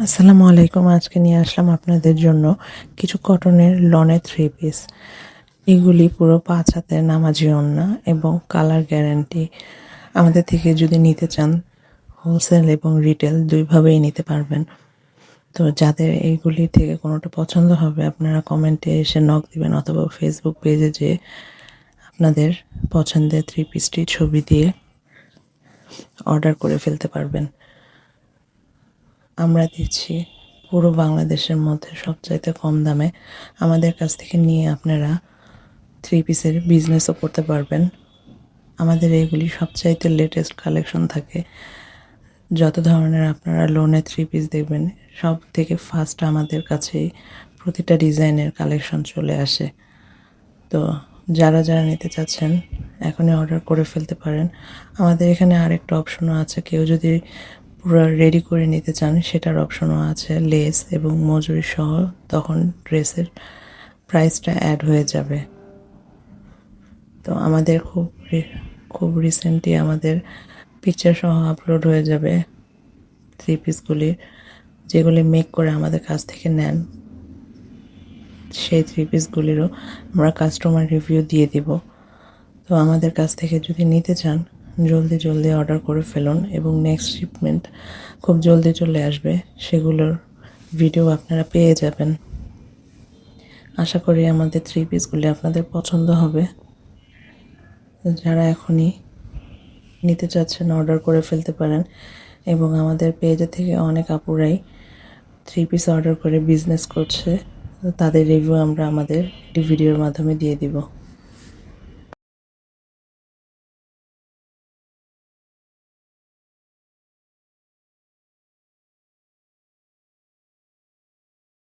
আসসালামু আলাইকুম। আজকে নিয়ে আসলাম আপনাদের জন্য কিছু কটনের লনের 3 পিস। এগুলি পুরো 5 হাতের নামাজি ওড়না এবং কালার গ্যারান্টি। আমাদের থেকে যদি নিতে চান হোলসেল এবং রিটেল দুইভাবেই নিতে পারবেন। তো যাদের এইগুলি থেকে কোনোটা পছন্দ হবে আপনারা কমেন্টে এসে নক দিবেন অথবা ফেসবুক পেজে যেয়ে আপনাদের পছন্দের 3 পিসটি ছবি দিয়ে অর্ডার করে ফেলতে পারবেন। আমরা দিচ্ছি পুরো বাংলাদেশের মধ্যে সবচাইতে কম দামে। আমাদের কাছ থেকে নিয়ে আপনারা 3 পিসের বিজনেসও করতে পারবেন। আমাদের এইগুলি সবচাইতে লেটেস্ট কালেকশন থাকে। যত ধরনের আপনারা লোনে 3 পিস দেখবেন সব থেকে ফার্স্ট আমাদের কাছেই প্রতিটা ডিজাইনের কালেকশন চলে আসে। তো যারা যারা নিতে চাচ্ছেন এখনই অর্ডার করে ফেলতে পারেন। আমাদের এখানে আরেকটা অপশনও আছে, কেউ যদি পুরো রেডি করে নিতে চান সেটার অপশনও আছে, লেস এবং মজুরি সহ, তখন ড্রেসের প্রাইসটা অ্যাড হয়ে যাবে। তো আমাদের খুব রিসেন্টলি আমাদের পিকচার সহ আপলোড হয়ে যাবে 3 পিসগুলির, যেগুলি মেক করে আমাদের কাছ থেকে নেন। সেই 3 পিসগুলিরও আমরা কাস্টমার রিভিউ দিয়ে দিব। তো আমাদের কাছ থেকে যদি নিতে চান জলদি জলদি অর্ডার করে ফেলুন এবং নেক্সট শিপমেন্ট খুব জলদি চলে আসবে, সেগুলোর ভিডিও আপনারা পেয়ে যাবেন। আশা করি আমাদের 3 পিসগুলি আপনাদের পছন্দ হবে। যারা এখনই নিতে চাচ্ছেন অর্ডার করে ফেলতে পারেন এবং আমাদের পেজে থেকে অনেক আপুরাই 3 পিস অর্ডার করে বিজনেস করছে, তাদের রিভিউ আমরা আমাদের ভিডিওর মাধ্যমে দিয়ে দিব।